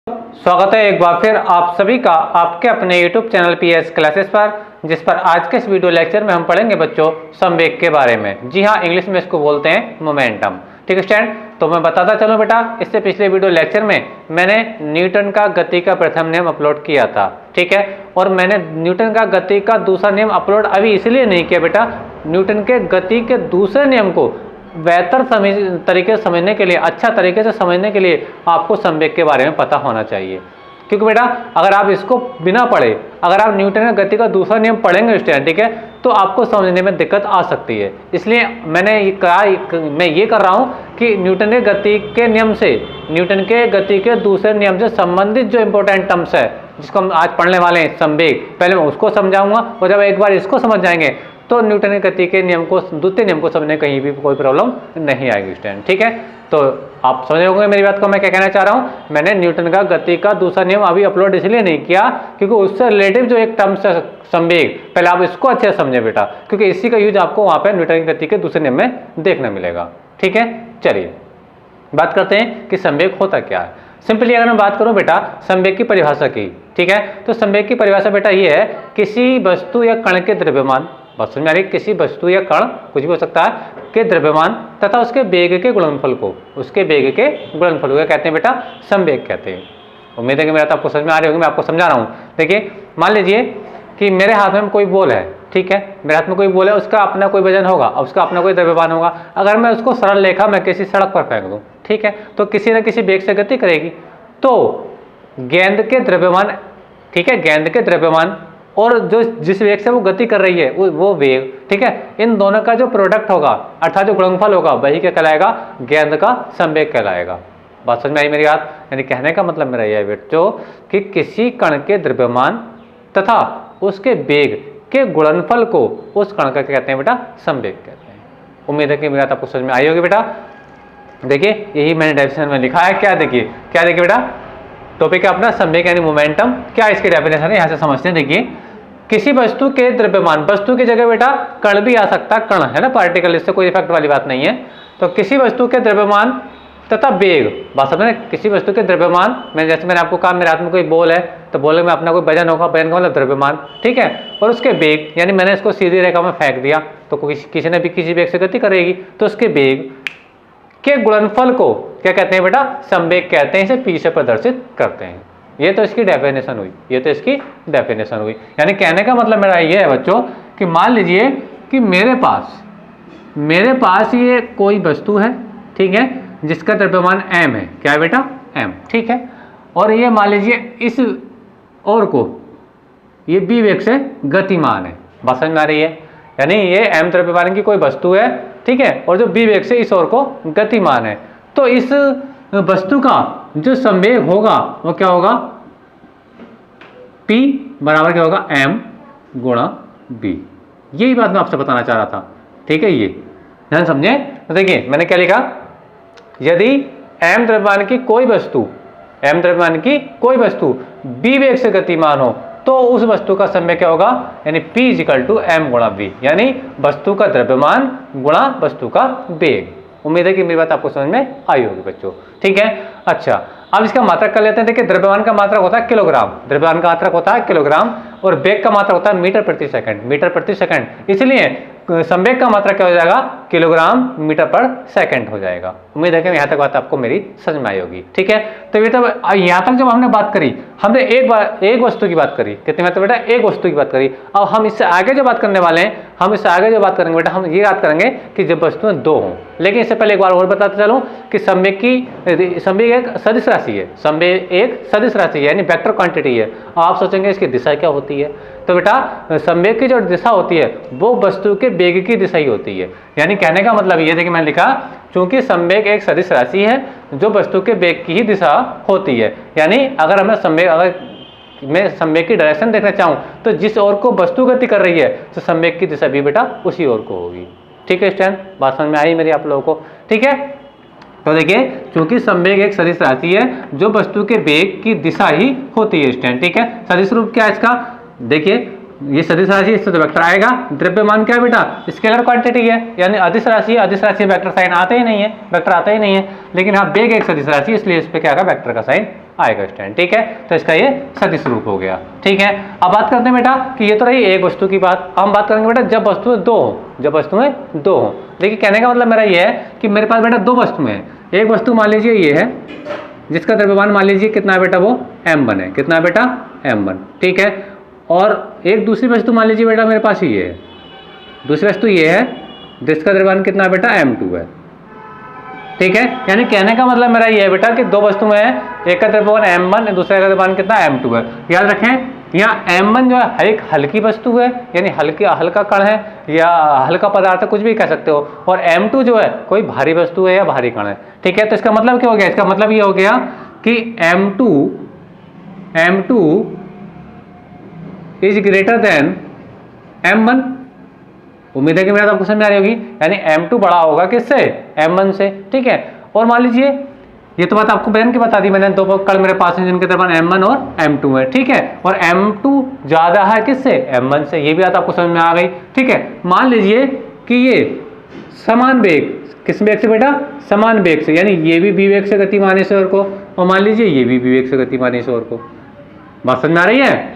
स्वागत है एक बार फिर आप सभी का आपके अपने YouTube चैनल PS क्लासेस पर, जिस पर आज के इस वीडियो लेक्चर में हम पढ़ेंगे बच्चों संवेग के बारे में। जी हाँ, इंग्लिश में इसको बोलते हैं मोमेंटम। ठीक है स्टूडेंट, तो मैं बताता चलूँ बेटा, इससे पिछले वीडियो लेक्चर में मैंने न्यूटन का गति का प्रथम नियम अपलोड किया था। ठीक है, और मैंने न्यूटन का गति का दूसरा नियम अपलोड अभी इसलिए नहीं किया बेटा, न्यूटन के गति के दूसरे नियम को बेहतर तरीके से समझने के लिए, अच्छा तरीके से समझने के लिए आपको संवेग के बारे में पता होना चाहिए। क्योंकि बेटा अगर आप इसको बिना पढ़े, अगर आप न्यूटन का गति का दूसरा नियम पढ़ेंगे स्टूडेंट, ठीक है, तो आपको समझने में दिक्कत आ सकती है। इसलिए मैं ये कर रहा हूँ कि न्यूटन के गति के नियम से, न्यूटन के गति के दूसरे नियम से संबंधित जो इंपॉर्टेंट टर्म्स है, जिसको हम आज पढ़ने वाले हैं संवेग, पहले मैं उसको समझाऊंगा, और जब एक बार इसको समझ जाएंगे तो न्यूटन के गति के नियम को, द्वितीय नियम को समझने कहीं भी कोई प्रॉब्लम नहीं आएगी स्टूडेंट। ठीक है, तो आप समझ होंगे मेरी बात को मैं क्या कहना चाह रहा हूँ। मैंने न्यूटन का गति का दूसरा नियम अभी अपलोड इसलिए नहीं किया क्योंकि उससे रिलेटिव जो एक टर्म्स है संवेग, पहले आप इसको अच्छे से समझे बेटा, क्योंकि इसी का यूज आपको वहाँ पे न्यूटन की गति के दूसरे नियम में देखने मिलेगा। ठीक है, चलिए बात करते हैं कि संवेग होता क्या है। सिंपली अगर मैं बात करूं बेटा संवेग की परिभाषा की, ठीक है, तो संवेग की परिभाषा बेटा ये है, किसी वस्तु या कण के द्रव्यमान, बात समझ में आ रही है, किसी वस्तु या कण कुछ भी हो सकता है के द्रव्यमान तथा उसके वेग के गुणनफल को, उसके वेग के गुणनफल को क्या कहते हैं बेटा, संवेग कहते हैं। उम्मीद है कि मेरा तो आपको समझ में आ रही होगी, मैं आपको समझा रहा हूँ। देखिए मान लीजिए कि मेरे हाथ में कोई बॉल है, ठीक है, मेरे हाथ में कोई बॉल है, उसका अपना कोई वजन होगा, उसका अपना कोई द्रव्यमान होगा। अगर मैं उसको सरल रेखा में किसी सड़क पर फेंक दूं, ठीक है, तो किसी न किसी वेग से गति करेगी। तो गेंद के द्रव्यमान, ठीक है, गेंद के द्रव्यमान और जो जिस वेग से वो गति कर रही है वो वेग, ठीक है, इन दोनों का जो प्रोडक्ट होगा अर्थात जो गुणनफल होगा वही क्या कहलाएगा, गेंद का संवेग कहलाएगा। बात समझ में आई मेरी बात? यानी कहने का मतलब मेरा यह है बच्चों कि किसी कण के द्रव्यमान तथा उसके वेग के गुणनफल को उस कण का क्या कहते हैं बेटा, संवेग कहते हैं। उम्मीद है कि मेरी बात आपको समझ में आई होगी बेटा। देखिए यही मैंने डेफिनेशन में लिखा है, क्या देखिए बेटा, टॉपिक है अपना संवेग यानी मोमेंटम। क्या इसकी डेफिनेशन है, यहाँ से समझते हैं। देखिए किसी वस्तु के द्रव्यमान, वस्तु की जगह बेटा कण भी आ सकता, कण है ना, पार्टिकल, इससे कोई इफेक्ट वाली बात नहीं है। तो किसी वस्तु के द्रव्यमान तथा वेग, बात समझ में, किसी वस्तु के द्रव्यमान, जैसे मैंने आपको कहा मेरे हाथ में कोई बॉल है, तो बॉल में अपना कोई वजन होगा, वजन का मतलब द्रव्यमान, ठीक है, और उसके वेग, यानी मैंने इसको सीधी रेखा में फेंक दिया तो किसी ने भी किसी वेग से गति करेगी, तो उसके वेग के गुणनफल को क्या कहते हैं बेटा, संवेग कहते हैं। इसे पी से प्रदर्शित करते हैं। ये तो इसकी डेफिनेशन हुई, ये तो इसकी डेफिनेशन हुई। यानी कहने का मतलब मेरा ये है बच्चों कि मान लीजिए कि मेरे पास ये कोई वस्तु है, ठीक है, जिसका द्रव्यमान m है, क्या है बेटा, m, ठीक है, और ये मान लीजिए इस ओर को ये b वेग से गतिमान है। बात समझ में आ रही है? यानी ये m द्रव्यमान की कोई वस्तु है, ठीक है, और जो b वेग से इस ओर को गतिमान है, तो इस वस्तु का जो संवेग होगा वो क्या होगा, p बराबर क्या होगा, m गुणा b। यही बात मैं आपसे बताना चाह रहा था, ठीक है, ये ध्यान समझे। तो देखिए मैंने क्या लिखा, यदि m द्रव्यमान की कोई वस्तु b वेग से गतिमान हो तो उस वस्तु का संवेग क्या होगा, यानी p = m गुणा v, यानी वस्तु का द्रव्यमान गुणा वस्तु का वेग। उम्मीद है कि मेरी बात आपको समझ में आई होगी बच्चों, ठीक है। अच्छा अब इसका मात्रक कर लेते हैं। देखिए द्रव्यमान का मात्रक होता है किलोग्राम, द्रव्यमान का मात्रक होता है किलोग्राम, और वेग का मात्रक होता है मीटर प्रति सेकंड, इसलिए संवेग का मात्रक क्या हो जाएगा, किलोग्राम मीटर पर सेकंड हो जाएगा। उम्मीद है कि यहाँ तक बात आपको मेरी समझ में आई होगी, ठीक है। तो ये तो यहाँ तक जब हमने बात करी, हमने एक वस्तु की बात करी, कितने मतलब बेटा, एक वस्तु की बात करी। अब हम इससे आगे जो बात करने वाले हैं, हम इससे आगे जो बात करेंगे बेटा, हम ये बात करेंगे कि जब वस्तुएं दो हों। लेकिन इससे पहले एक बार और बताते चलूँ कि संवेग एक सदिश राशि है, संवेग एक सदिश राशि है, यानी वेक्टर क्वांटिटी है। आप सोचेंगे इसकी दिशा क्या होती है, तो बेटा संवेग की जो दिशा होती है वो वस्तु के वेग की दिशा ही होती है। यानी कहने का मतलब ये देखिए मैंने लिखा, चूंकि संवेग एक सदिश राशि है जो वस्तु के वेग की ही दिशा होती है, यानी अगर मैं संवेग की डायरेक्शन देखना चाहूँ तो जिस ओर को वस्तु गति कर रही है तो संवेग की दिशा भी बेटा उसी ओर को होगी। ठीक है स्टूडेंट, बात समझ में आई मेरी आप लोगों को, ठीक है। तो देखिए चूंकि संवेग एक सदिश राशि है जो वस्तु के वेग की दिशा ही होती है स्टूडेंट, ठीक है। सदिश रूप क्या है इसका, देखिए ये सदिश राशि, इससे तो वेक्टर आएगा। द्रव्यमान क्या है बेटा, स्केलर क्वांटिटी है, यानी अदिश राशि वेक्टर साइन आता ही नहीं है, वेक्टर आता ही नहीं है। लेकिन हाँ वेग एक सदिश राशि, इसलिए इस पे क्या आएगा, वेक्टर का साइन आएगा स्टैंड। ठीक है, तो इसका ये सदिश रूप हो गया। ठीक है, अब बात करते हैं बेटा कि ये तो रही एक वस्तु की बात। अब हम बात करेंगे बेटा जब वस्तुएं दो हो, जब वस्तुएं दो हो। देखिए कहने का मतलब मेरा ये है कि मेरे पास बेटा दो वस्तुएं हैं। एक वस्तु मान लीजिए ये है जिसका द्रव्यमान मान लीजिए कितना है बेटा, वो m1 है। कितना है बेटा, m1। ठीक है, और एक दूसरी वस्तु मान लीजिए बेटा मेरे पास ये है, दूसरी वस्तु ये है जिसका द्रव्यमान कितना है बेटा, m2 है। ठीक है, यानी कहने का मतलब मेरा ये है बेटा कि दो वस्तुएं हैं, एक का द्रव्यमान m1 है, दूसरे का द्रव्यमान कितना m2 है। याद रखें यहाँ m1 जो है एक हल्की वस्तु है, यानी हल्का कण है या हल्का पदार्थ है, कुछ भी कह सकते हो, और m2 जो है कोई भारी वस्तु है या भारी कण है। ठीक है, तो इसका मतलब क्या हो गया, इसका मतलब ये हो गया कि m2 is greater than m1। उम्मीद है कि मेरा आपको समझ में आ रही होगी, यानी m2 बड़ा होगा किससे, m1 से। ठीक है, और मान लीजिए ये तो बात आपको बहन की बता दी मैंने, दो कण मेरे पास हैं जिनके द्रव्यमान m1 और m2 है। ठीक है, और m2 ज्यादा है किससे, m1 से। ये भी बात आपको समझ में आ गई। ठीक है, मान लीजिए कि ये समान वेग, किस वेग से बेटा, समान वेग से, यानी ये भी v वेग से गतिमान है इस ओर को, और मान लीजिए ये भी v वेग से गतिमान है इस ओर को। बात समझ में आ रही है,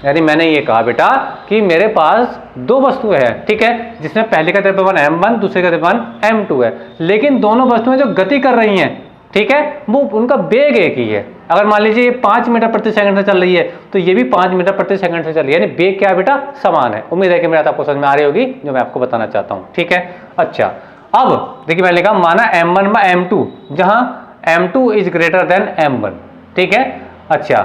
यानी मैंने ये कहा बेटा कि मेरे पास दो वस्तुएं हैं। ठीक है, जिसमें पहले का द्रव्यमान m1, दूसरे का द्रव्यमान m2 है, लेकिन दोनों वस्तुएं जो गति कर रही हैं, ठीक है, वो उनका वेग एक ही है। अगर मान लीजिए ये 5 मीटर प्रति सेकंड से चल रही है तो ये भी 5 मीटर प्रति सेकंड से चल रही है, यानी वेग क्या है बेटा, समान है। उम्मीद है कि मेरा आपको समझ में आ रही होगी जो मैं आपको बताना चाहता हूँ। ठीक है, अच्छा अब देखिए मैंने कहा माना m1 में m2, जहां m2 is greater than m1। ठीक है, अच्छा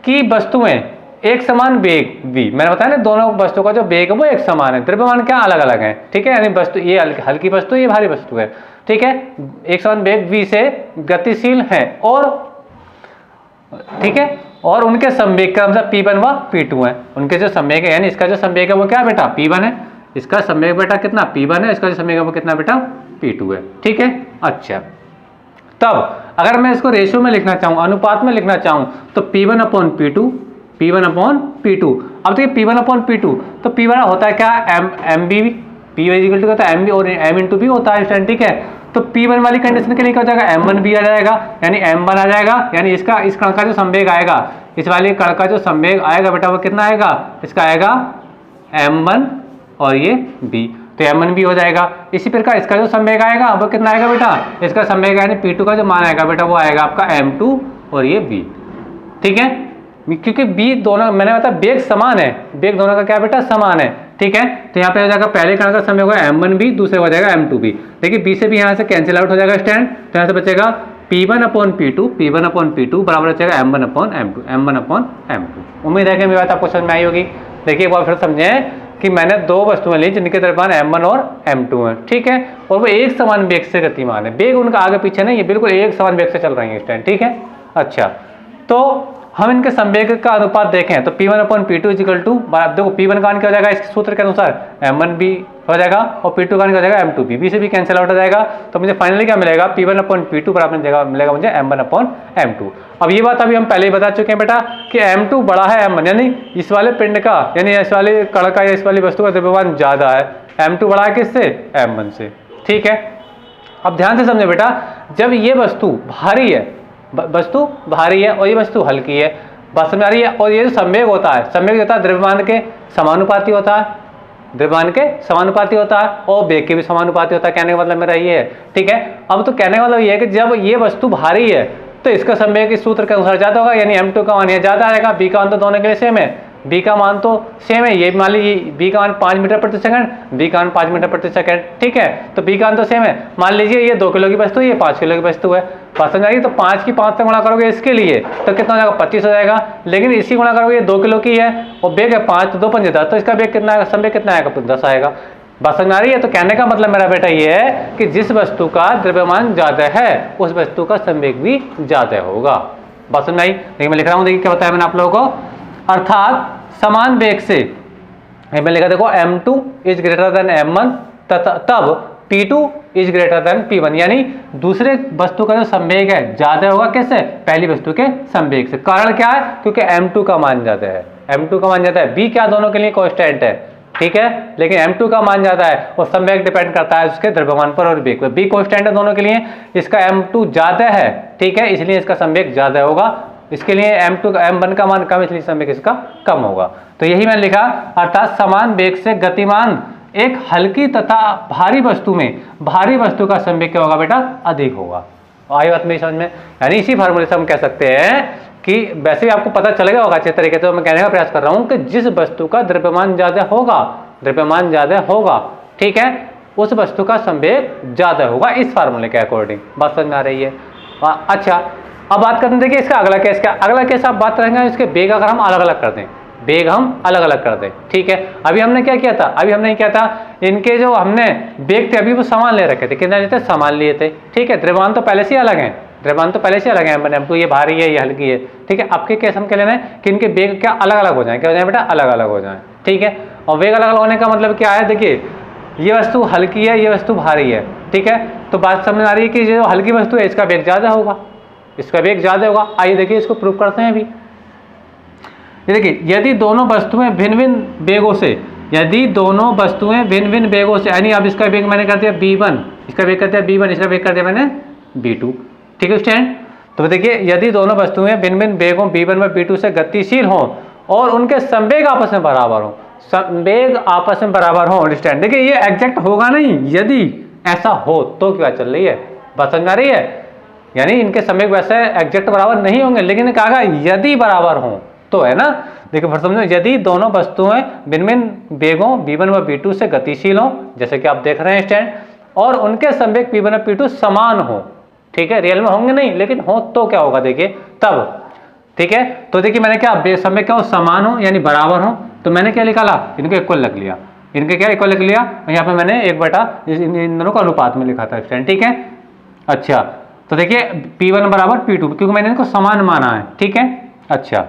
कि वस्तुएं एक समान वेग v, मैंने बताया ना दोनों वस्तुओं का जो वेग है वो एक समान है, द्रव्यमान क्या अलग अलग है। ठीक है, यानी वस्तु ये हल्की वस्तु, ये भारी वस्तु है। ठीक है, एक समान वेग v से गतिशील है, और ठीक है, और उनके संवेग का मतलब p1 व p2 है। उनके जो संवेग है, यानी इसका जो संवेग है वो क्या बेटा, p1 है, इसका संवेग बेटा कितना, p1 है, इसका जो संवेग है वो कितना बेटा, p2 है। ठीक है, अच्छा तब अगर मैं इसको रेशियो में लिखना चाहूँ, अनुपात में लिखना चाहूँ, तो p1/p2, p1/p2। अब देखिए p1/p2, तो p1 होता है क्या, mb, p होता है mb और m/b होता है स्टूडेंट। ठीक है, तो p1 वाली कंडीशन के लिए क्या हो जाएगा, m1 भी आ जाएगा, यानी m1 आ जाएगा, यानी इसका इस कण का जो संवेग आएगा, इस वाले कण का जो संवेग आएगा बेटा वो कितना आएगा, इसका आएगा m1 और ये b, तो m1 भी हो जाएगा। इसी प्रकार इसका जो संवेग आएगा वो कितना आएगा बेटा, इसका संवेग यानी p2 का जो मान आएगा बेटा वो आएगा आपका m2 और ये b। ठीक है, क्योंकि b दोनों मैंने बताया वेग समान है, वेग दोनों का क्या बेटा, समान है। ठीक है, तो यहाँ पे हो जाएगा पहले कण का संवेग होगा m1b, दूसरे हो जाएगा m2b। देखिए b से भी यहाँ से कैंसिल आउट हो जाएगा स्टैंड, तो यहाँ से बचेगा p1/p2 बराबर हो जाएगा m1/m2। उम्मीद है कि मेरी बात आपको समझ में आई होगी। देखिए एक बार फिर समझें कि मैंने दो वस्तुएं ली जिनके द्रव्यमान m1 और m2 है। ठीक है, और वो एक समान वेग से गतिमान है, वेग उनका आगे पीछे नहीं, ये बिल्कुल एक समान वेग से चल रही है स्टैंड। ठीक है, अच्छा तो हम इनके संवेग का अनुपात देखें तो p1/p2 इक्वल टू, देखो p1 का मान क्या हो जाएगा इसके सूत्र के अनुसार, m1b हो जाएगा, और p2 का मान क्या हो जाएगा, m2b, b से भी कैंसिल आउट हो जाएगा, तो मुझे फाइनली क्या मिलेगा, p1/p2 बराबर मिलेगा मुझे m1/m2। अब ये बात अभी हम पहले ही बता चुके हैं बेटा कि m2 बड़ा है m1, यानी इस वाले पिंड का, यानी इस वाले कण का या इस वाली वस्तु का द्रव्यमान ज्यादा है, m2 बड़ा है किससे, m1 से। ठीक है, अब ध्यान से समझे बेटा, जब ये वस्तु भारी है, वस्तु भारी है और ये वस्तु हल्की है, बात समझ आ रही है, और ये जो संवेग होता है, संवेग होता है द्रव्यमान के समानुपाती होता है, द्रव्यमान के समानुपाती होता है, और वेग के भी समानुपाती होता है। कहने का मतलब मेरा ये है। ठीक है, अब तो कहने का मतलब ये है कि जब ये वस्तु भारी है तो इसका संवेग इस सूत्र के अनुसार ज्यादा होगा, यानी m2 का मान ये ज्यादा आएगा, b का मान तो दोनों के लिए सेम है, b का मान तो सेम है, ये मान लीजिए b का मान 5 मीटर प्रति सेकंड, b का मान 5 मीटर प्रति सेकंड। ठीक है, तो b का मान तो सेम है, मान लीजिए ये 2 किलो की वस्तु है, ये 5 किलो की वस्तु है, बात समझ आ रही है, तो 5 की 5 से गुणा करोगे इसके लिए तो कितना हो जाएगा, 25 हो जाएगा, लेकिन इसी गुणा करोगे, ये 2 किलो की है और वेग है 5, तो 2 5 10, तो इसका वेग कितना आएगा, संवेग कितना आएगा, 10 आएगा। बात समझ आ रही है, तो कहने का मतलब मेरा बेटा ये है कि जिस वस्तु का द्रव्यमान ज्यादा है उस वस्तु का संवेग भी ज्यादा होगा। बात समझ आई, देखिए मैं लिख रहा हूँ, देखिए क्या बताया मैंने आप लोगों को, अर्थात समान वेग से, मैं लिखा देखो m2 is greater than m1, तब p2 is greater than p1, यानी दूसरे वस्तु का जो संवेग है ज्यादा होगा किससे, पहली वस्तु के संवेग से। कारण क्या है, क्योंकि m2 का मान ज्यादा है, m2 का मान ज्यादा है, b क्या दोनों के लिए कांस्टेंट है, ठीक है, लेकिन m2 का मान ज्यादा है और संवेग डिपेंड करता है उसके द्रव्यमान पर और वेग पर। b कांस्टेंट है दोनों के लिए, इसका m2 ज्यादा है, ठीक है, इसलिए इसका संवेग ज्यादा होगा, इसके लिए m1 का मान कम, इसलिए संवेग इसका कम होगा। तो यही मैंने लिखा, अर्थात समान वेग से गतिमान एक हल्की तथा भारी वस्तु में भारी वस्तु का संवेग क्या होगा बेटा, अधिक होगा। आई बात मेरी समझ में? यानी इसी फार्मूले से हम कह सकते हैं कि वैसे भी आपको पता चलेगा होगा अच्छे तरीके से, तो मैं कहने का प्रयास कर रहा हूं कि जिस वस्तु का द्रव्यमान ज्यादा होगा, द्रव्यमान ज्यादा होगा, ठीक है, उस वस्तु का संवेग ज्यादा होगा इस फार्मूले के अकॉर्डिंग। बात समझ में आ रही है? अच्छा, अब बात करते हैं, देखिए इसका अगला केस क्या, अगला केस आप बात करेंगे इसके वेग अगर हम अलग अलग कर दें, वेग हम अलग अलग कर दें, ठीक है। अभी हमने क्या किया था, अभी हमने क्या था, इनके जो हमने वेग थे अभी वो समान ले रखे थे, कितना लेते, समान लिए थे, ठीक है। द्रव्यमान तो पहले से अलग है, द्रव्यमान तो पहले से अलग है, m2 ये भारी है, ये हल्की है, ठीक है। आपके केस हम क्या लेना है कि इनके वेग क्या अलग अलग हो जाए, क्या हो जाए बेटा, अलग अलग हो जाए, ठीक है। और वेग अलग अलग होने का मतलब क्या है, देखिए ये वस्तु हल्की है, ये वस्तु भारी है, ठीक है। तो बात समझ आ रही है कि जो हल्की वस्तु है इसका वेग ज्यादा होगा, इसका वेग ज्यादा होगा। आइए देखिए इसको प्रूव करते हैं अभी। ये देखिए, यदि दोनों वस्तुएं भिन्न भिन्न वेगों से, यदि दोनों वस्तुएं भिन्न भिन्न वेगों से, यानी अब इसका वेग मैंने कर दिया v1, इसका वेग कर दिया v1, इसका वेग कर दिया मैंने v2, ठीक है स्टूडेंट। तो देखिए यदि दोनों वस्तुएं भिन्न भिन्न वेगों v1 व v2 से गतिशील हों और उनके संवेग आपस में बराबर हों, संवेग आपस में बराबर हों, अंडरस्टैंड। देखिए ये एग्जैक्ट होगा नहीं, यदि ऐसा हो तो क्या चल रही है, बात समझ आ रही है। यानी इनके संवेग वैसे एग्जैक्ट बराबर नहीं होंगे, लेकिन कहा यदि बराबर हों तो, है ना। देखिए फिर समझो, यदि दोनों वस्तुएं भिन्न भिन्न वेगों v1 व v2 से गतिशील हों, जैसे कि आप देख रहे हैं स्टैंड, और उनके संवेग p1 व p2 समान हो, ठीक है, रियल में होंगे नहीं लेकिन हो तो क्या होगा, देखिए तब, ठीक है। तो देखिए मैंने क्या संवेग क्या हो, समान हो यानी बराबर हो, तो मैंने क्या निकाला, इनको इक्वल रख लिया, इनके क्या इक्वल रख लिया, और यहाँ पे मैंने 1/, इन दोनों का अनुपात में लिखा था स्टैंड, ठीक है। अच्छा, तो देखिए p1 बराबर p2, क्योंकि मैंने इनको समान माना है, ठीक है। अच्छा,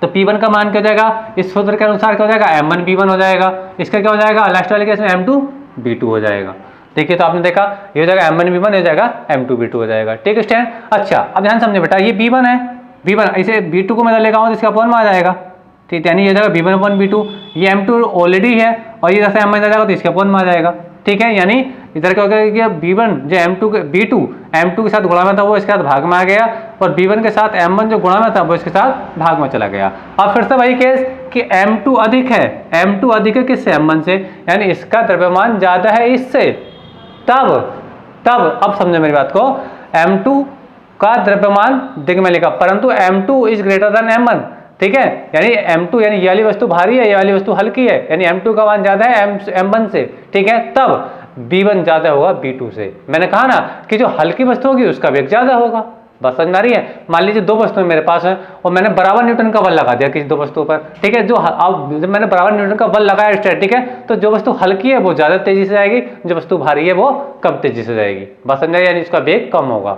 तो p1 का मान क्या हो जाएगा, इस सूत्र के अनुसार क्या हो जाएगा, m1 v1 हो जाएगा, इसका क्या हो जाएगा, लास्ट वाले केस में m2 v2 हो जाएगा। देखिए तो आपने देखा ये हो जाएगा m1 v1, हो जाएगा m2 v2 हो जाएगा, ठीक है स्टैंड। अच्छा, अब ध्यान समझे बेटा, ये v1 है, v1 इसे v2 को मैं लेगा हूँ तो इसका अपॉन में आ जाएगा, ठीक है, यानी ये जाएगा v1 अपॉन v2, ये m2 ऑलरेडी है और ये जैसे m1 जाएगा तो इसके अपॉन में आ जाएगा, ठीक है। यानी इधर क्या होगा कि v1 जो m2 के साथ गुणा में था वो इसके साथ भाग में आ गया, और v1 के साथ m1 जो गुणा में था वो इसके साथ भाग में चला गया। अब फिर से वही केस कि m2 अधिक है, m2 अधिक है किससे, m1 से, यानी इसका द्रव्यमान ज्यादा है इससे, तब अब समझो मेरी बात को, m2 का द्रव्यमान देख मैं लिखा, परंतु m2 is greater than m1, ठीक है। यानी m2 यानी ये वाली वस्तु भारी है, ये वाली वस्तु हल्की है, यानी m2 का मान ज्यादा है m1 से, ठीक है, तब v1 ज्यादा होगा v2 से। मैंने कहा ना कि जो हल्की वस्तु होगी उसका वेग ज्यादा होगा, बस समझ आ रही है। मान लीजिए दो वस्तुएं मेरे पास है और मैंने बराबर न्यूटन का बल लगा दिया किसी दो वस्तुओं पर, ठीक है। जो अब जब मैंने बराबर न्यूटन का बल लगाया, ठीक है, तो जो वस्तु हल्की है वो ज्यादा तेजी से जाएगी, जो वस्तु भारी है वो कम तेजी से जाएगी, बस समझ आ रही है, यानी इसका वेग कम होगा।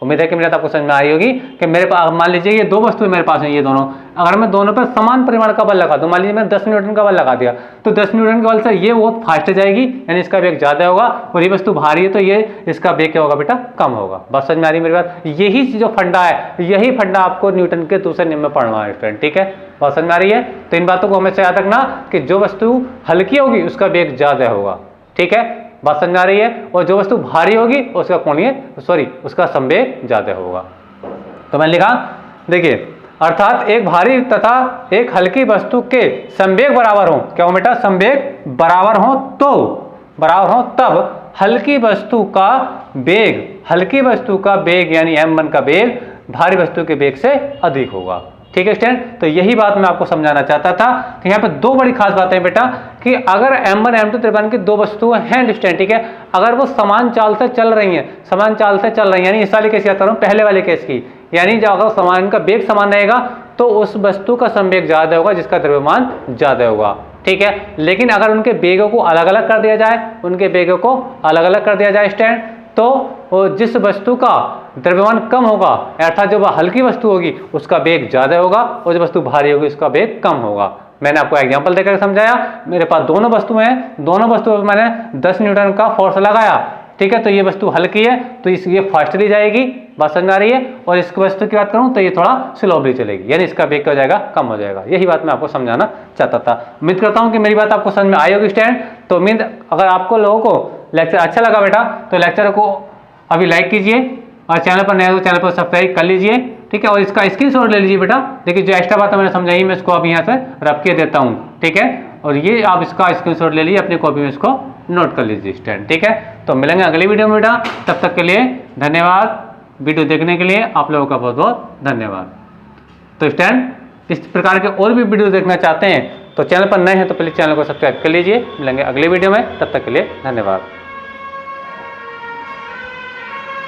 उम्मीद है कि मेरे आपको समझ में आ रही होगी कि मेरे पास मान लीजिए ये दो वस्तुएं मेरे पास हैं, ये दोनों, अगर मैं दोनों पर समान परिमाण का बल लगा दूं, मान लीजिए मैंने 10 न्यूटन का बल लगा दिया, तो 10 न्यूटन के बल से ये बहुत फास्ट जाएगी, यानी इसका वेग ज्यादा होगा, और ये वस्तु भारी है तो ये इसका वेग क्या होगा बेटा, कम होगा। बस समझ में आ रही है मेरी बात। यही जो फंडा है, यही फंडा आपको न्यूटन के दूसरे नियम में पढ़ना है स्टूडेंट, ठीक है, बात समझ में आ रही है। तो इन बातों को हमेशा याद रखना कि जो वस्तु हल्की होगी उसका वेग ज्यादा होगा, ठीक है, बात समझ में आ रही है, और जो वस्तु भारी होगी उसका उसका संवेग ज्यादा होगा। तो मैंने लिखा, देखिए अर्थात एक भारी तथा एक हल्की वस्तु के संवेग बराबर हो, क्या हो बेटा, संवेग बराबर हो तब हल्की वस्तु का वेग यानी m1 का वेग भारी वस्तु के वेग से अधिक होगा, ठीक है स्टूडेंट। तो यही बात मैं आपको समझाना चाहता था। तो यहाँ पे दो बड़ी खास बातें बेटा कि अगर m1 m2 त्रिभुज की दो वस्तुएं हैं स्टूडेंट, ठीक है, अगर वो समान चाल से चल रही हैं, यानी इस वाले केस की बात कर रहा हूं, पहले वाले केस की, यानी जब अगर समान का वेग समान रहेगा तो उस वस्तु का संवेग ज्यादा होगा जिसका द्रव्यमान ज्यादा होगा, ठीक है। लेकिन अगर उनके वेगों को अलग अलग कर दिया जाए, स्टैंड, तो जिस वस्तु का द्रव्यमान कम होगा, अर्थात जो वह हल्की वस्तु होगी उसका वेग ज्यादा होगा, और जो वस्तु भारी होगी उसका वेग कम होगा। मैंने आपको एग्जांपल देकर समझाया। मेरे पास दोनों वस्तुएं हैं, दोनों वस्तुओं पर मैंने 10 न्यूटन का फोर्स लगाया, ठीक है। तो ये वस्तु हल्की है तो ये फास्टली जाएगी, बात समझ में आ रही है। और इसकी वस्तु की बात करूं तो ये थोड़ा स्लोली चलेगी, यानी इसका वेग क्या हो जाएगा, कम हो जाएगा। यही बात मैं आपको समझाना चाहता था। उम्मीद करता हूं कि मेरी बात आपको समझ में आई होगी स्टूडेंट। तो उम्मीद, अगर आपको लोगों को लेक्चर अच्छा लगा बेटा तो लेक्चर को अभी लाइक कीजिए और चैनल पर नया हो तो चैनल पर सब्सक्राइब कर लीजिए, ठीक है। और इसका स्क्रीनशॉट ले लीजिए बेटा। देखिए जो एक्स्ट्रा बात मैंने समझाई मैं इसको अभी यहाँ से रख के देता हूँ, ठीक है। और ये आप इसका स्क्रीनशॉट ले लीजिए, अपनी कॉपी में इसको नोट कर लीजिए स्टूडेंट, ठीक है। तो मिलेंगे अगली वीडियो में बेटा, तब तक के लिए धन्यवाद। वीडियो देखने के लिए आप लोगों का बहुत बहुत धन्यवाद। तो स्टूडेंट इस प्रकार के और भी वीडियो देखना चाहते हैं तो चैनल पर नए हैं तो प्लीज़ चैनल को सब्सक्राइब कर लीजिए। मिलेंगे अगली वीडियो में, तब तक के लिए धन्यवाद।